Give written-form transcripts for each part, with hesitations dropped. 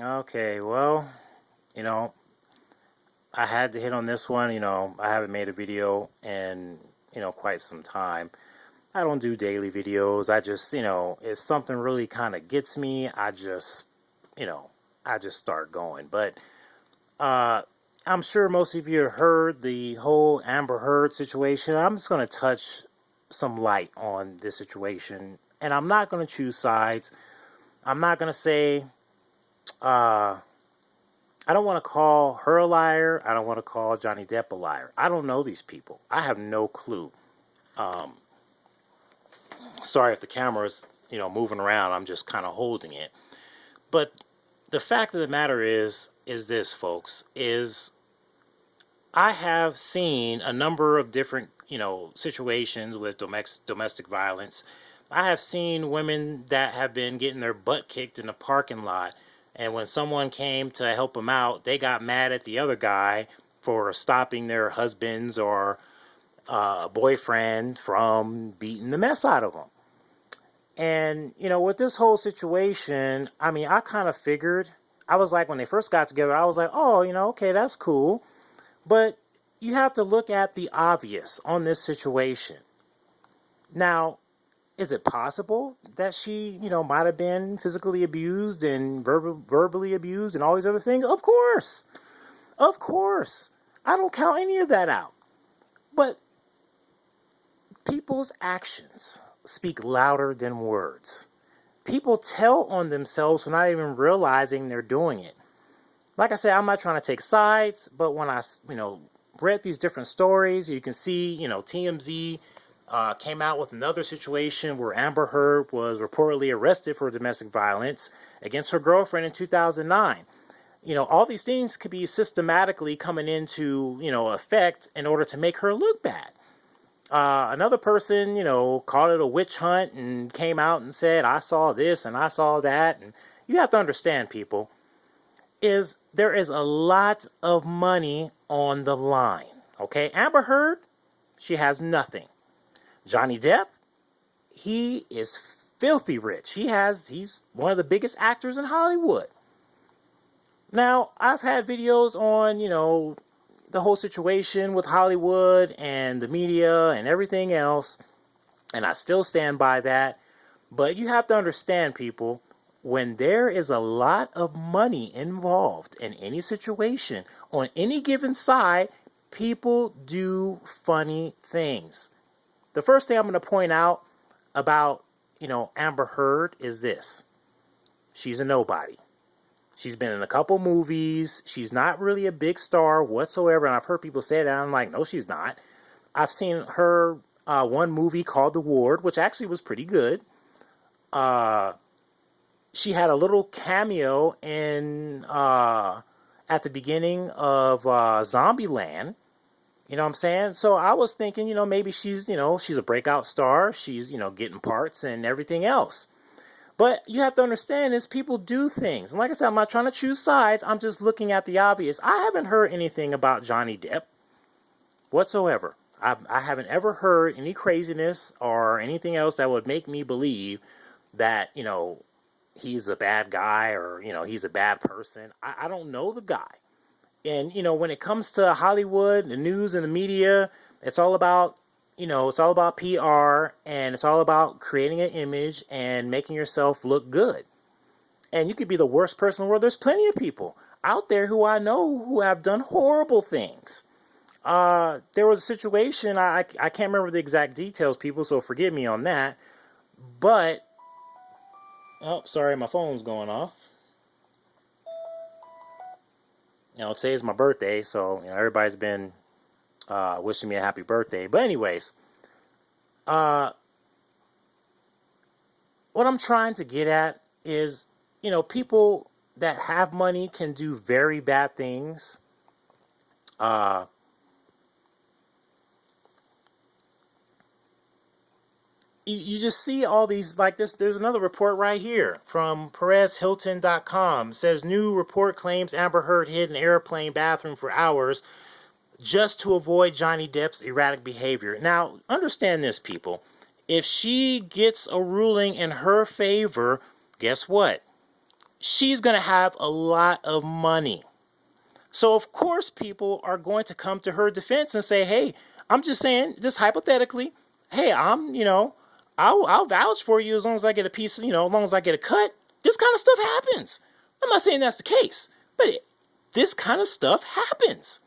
Okay, well, you know, I had to hit on this one. I haven't made a video in, quite some time. I don't do daily videos. I just, if something really kind of gets me, you know, I just start going. But uh, I'm sure most of you have heard the whole Amber Heard situation. I'm just going to touch some light on this situation, and I'm not going to choose sides. I'm not going to say, uh, I don't want to call her a liar. I don't want to call Johnny Depp a liar. I don't know these people. I have no clue. Um, Sorry if the camera's, moving around. I'm just kind of holding it. But the fact of the matter is this, folks, is I have seen a number of different, situations with domestic violence. I have seen women that have been getting their butt kicked in the parking lot, and when someone came to help them out, they got mad at the other guy for stopping their husbands or boyfriend from beating the mess out of them. And, with this whole situation, I mean, I kind of figured, I was like, when they first got together, I was like, oh, okay, that's cool. But you have to look at the obvious on this situation. Now, is it possible that she, might have been physically abused and verbally abused and all these other things? Of course. Of course. I don't count any of that out. But people's actions speak louder than words. People tell on themselves without even realizing they're doing it. Like I said, I'm not trying to take sides, but when I, read these different stories, you can see, TMZ came out with another situation where Amber Heard was reportedly arrested for domestic violence against her girlfriend in 2009. All these things could be systematically coming into, effect in order to make her look bad. Another person, called it a witch hunt and came out and said, I saw this and I saw that. And you have to understand, people, is there is a lot of money on the line. Okay, Amber Heard, she has nothing. Johnny Depp, he is filthy rich. He's one of the biggest actors in Hollywood. Now, I've had videos on, the whole situation with Hollywood and the media and everything else, and I still stand by that. But you have to understand, people, when there is a lot of money involved in any situation on any given side, people do funny things. The first thing I'm going to point out about, Amber Heard is this. She's a nobody. She's been in a couple movies. She's not really a big star whatsoever. And I've heard people say that. I'm like, no, she's not. I've seen her one movie called The Ward, which actually was pretty good. She had a little cameo in at the beginning of Zombieland. You know what I'm saying? So I was thinking, maybe she's a breakout star. She's, getting parts and everything else. But you have to understand is people do things. And like I said, I'm not trying to choose sides. I'm just looking at the obvious. I haven't heard anything about Johnny Depp whatsoever. I haven't ever heard any craziness or anything else that would make me believe that, he's a bad guy or, he's a bad person. I don't know the guy. And, when it comes to Hollywood, the news and the media, it's all about, it's all about PR and it's all about creating an image and making yourself look good. And you could be the worst person in the world. There's plenty of people out there who I know who have done horrible things. There was a situation, I can't remember the exact details, people, so forgive me on that. But, oh, sorry, my phone's going off. Today's my birthday, so, everybody's been wishing me a happy birthday. But anyways, what I'm trying to get at is, people that have money can do very bad things. You just see all these like this. There's another report right here from PerezHilton.com. It says new report claims Amber Heard hid an airplane bathroom for hours just to avoid Johnny Depp's erratic behavior. Now, understand this, people. If she gets a ruling in her favor, guess what? she's going to have a lot of money. So, of course, people are going to come to her defense and say, hey, I'm just saying, just hypothetically, hey, I'll vouch for you as long as I get a piece, as long as I get a cut. This kind of stuff happens. I'm not saying that's the case, but this kind of stuff happens.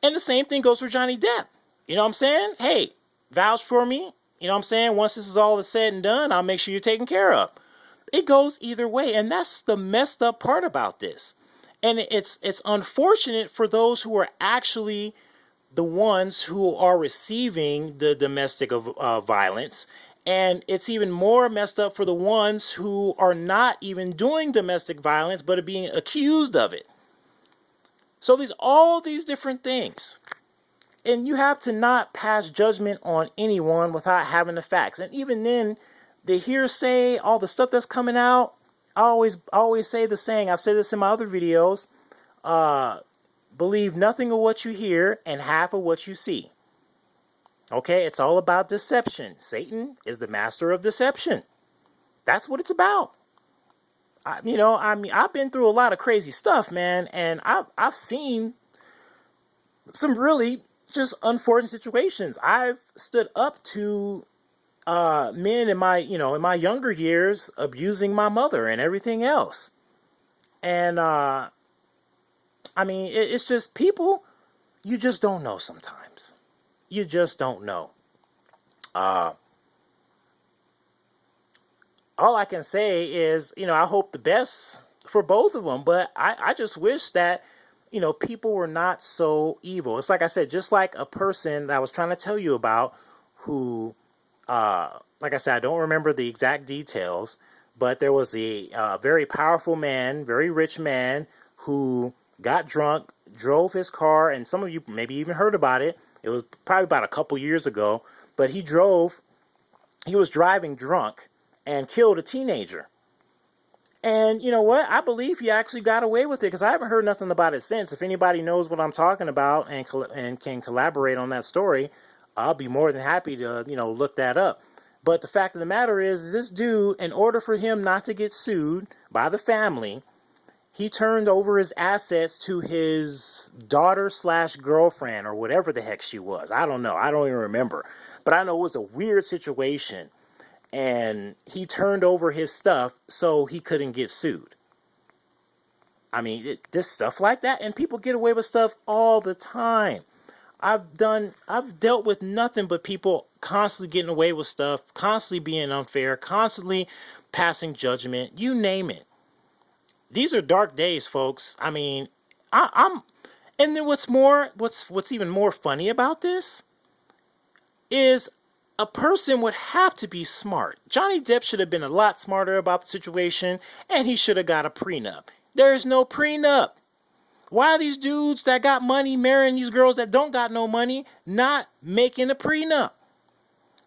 And the same thing goes for Johnny Depp. You know what I'm saying? Hey, vouch for me. You know what I'm saying? Once this is all said and done, I'll make sure you're taken care of. It goes either way, and that's the messed up part about this. And it's unfortunate for those who are actually the ones who are receiving the domestic violence. And it's even more messed up for the ones who are not even doing domestic violence, but are being accused of it. So there's all these different things. And you have to not pass judgment on anyone without having the facts. And even then, the hearsay, all the stuff that's coming out, I always say the saying, I've said this in my other videos, believe nothing of what you hear and half of what you see. Okay, it's all about deception. Satan is the master of deception. That's what it's about. I've been through a lot of crazy stuff, man, and I've seen some really just unfortunate situations. I've stood up to men in my younger years abusing my mother and everything else. And it's just people, you just don't know sometimes. You just don't know. All I can say is, I hope the best for both of them, but I just wish that, people were not so evil. It's like I said, just like a person that I was trying to tell you about who, like I said, I don't remember the exact details, but there was a very powerful man, very rich man who got drunk, drove his car, and some of you maybe even heard about it. It was probably about a couple years ago, but he was driving drunk and killed a teenager. And you know what? I believe he actually got away with it because I haven't heard nothing about it since. If anybody knows what I'm talking about and can collaborate on that story, I'll be more than happy to, look that up. But the fact of the matter is, this dude, in order for him not to get sued by the family, he turned over his assets to his daughter/girlfriend or whatever the heck she was. I don't know. I don't even remember. But I know it was a weird situation. And he turned over his stuff so he couldn't get sued. This stuff like that. And people get away with stuff all the time. I've dealt with nothing but people constantly getting away with stuff, constantly being unfair, constantly passing judgment, you name it. These are dark days, folks. And then what's even more funny about this is a person would have to be smart. Johnny Depp should have been a lot smarter about the situation, and he should have got a prenup. There is no prenup. Why are these dudes that got money marrying these girls that don't got no money not making a prenup?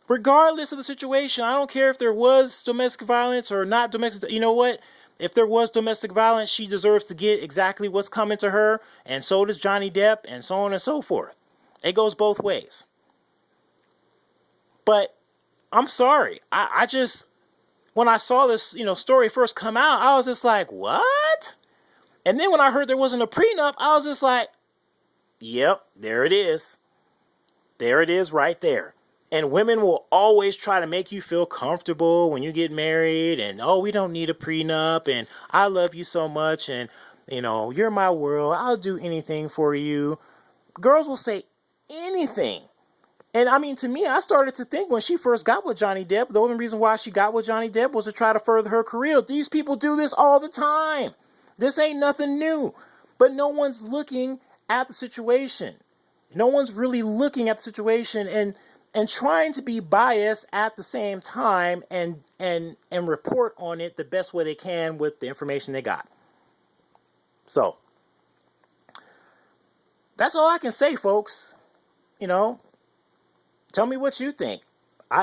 Regardless of the situation, I don't care if there was domestic violence or not domestic. You know what? If there was domestic violence, she deserves to get exactly what's coming to her, and so does Johnny Depp, and so on and so forth. It goes both ways. But I'm sorry. I just, when I saw this, story first come out, I was just like, what? And then when I heard there wasn't a prenup, I was just like, yep, there it is. There it is right there. And women will always try to make you feel comfortable when you get married. And, oh, we don't need a prenup. And I love you so much. And, you're my world. I'll do anything for you. Girls will say anything. And to me, I started to think when she first got with Johnny Depp, the only reason why she got with Johnny Depp was to try to further her career. These people do this all the time. This ain't nothing new. But no one's looking at the situation. No one's really looking at the situation and trying to be biased at the same time and report on it the best way they can with the information they got. So, that's all I can say, folks. Tell me what you think.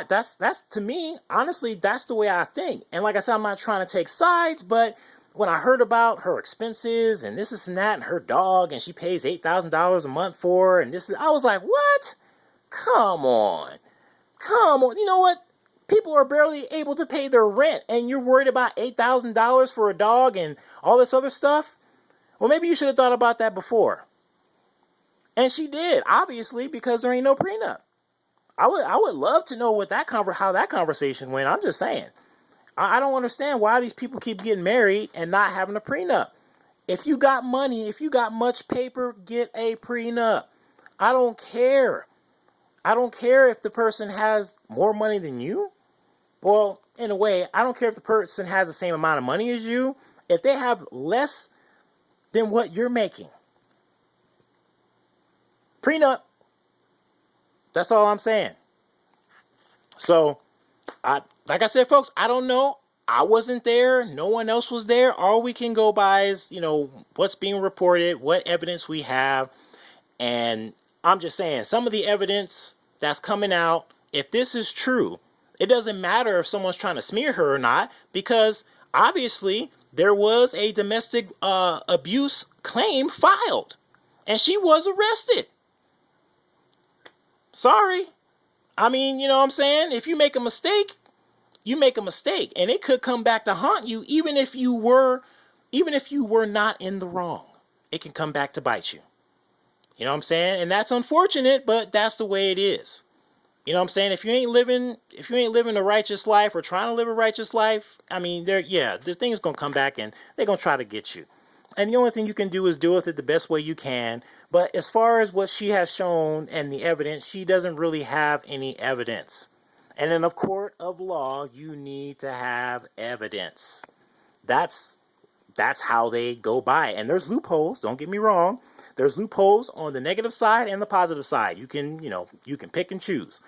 That's to me, honestly, that's the way I think. And like I said, I'm not trying to take sides, but when I heard about her expenses and this and that and her dog and she pays $8,000 a month for her and I was like, what? Come on. You know what? People are barely able to pay their rent, and you're worried about $8,000 for a dog and all this other stuff? Well, maybe you should have thought about that before. And she did, obviously, because there ain't no prenup. I would love to know how that conversation went. I'm just saying. I don't understand why these people keep getting married and not having a prenup. If you got money, if you got much paper, get a prenup. I don't care. I don't care if the person has more money than you. Well, in a way, I don't care if the person has the same amount of money as you. If they have less than what you're making, prenup. That's all I'm saying. So, like I said, folks, I don't know. I wasn't there. No one else was there. All we can go by is, what's being reported, what evidence we have. And I'm just saying, some of the evidence that's coming out, if this is true, it doesn't matter if someone's trying to smear her or not, because obviously there was a domestic abuse claim filed, and she was arrested. Sorry. I mean, you know what I'm saying? If you make a mistake, you make a mistake, and it could come back to haunt you, even if you were not in the wrong. It can come back to bite you. You know what I'm saying? And that's unfortunate, but that's the way it is. You know what I'm saying? If you ain't living a righteous life or trying to live a righteous life, I mean, the thing's gonna come back and they're gonna try to get you. And the only thing you can do is deal with it the best way you can. But as far as what she has shown and the evidence, she doesn't really have any evidence. And in a court of law, you need to have evidence. That's how they go by it. And there's loopholes, don't get me wrong. There's loopholes on the negative side and the positive side. You can pick and choose.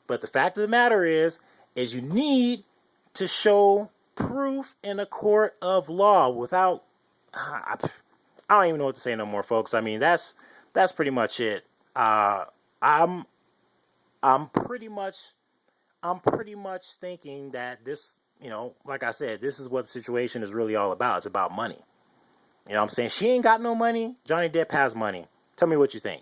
But the fact of the matter is you need to show proof in a court of law without, I don't even know what to say no more, folks. I mean, that's pretty much it. I'm pretty much thinking that this, like I said, this is what the situation is really all about. It's about money. You know what I'm saying? She ain't got no money. Johnny Depp has money. Tell me what you think.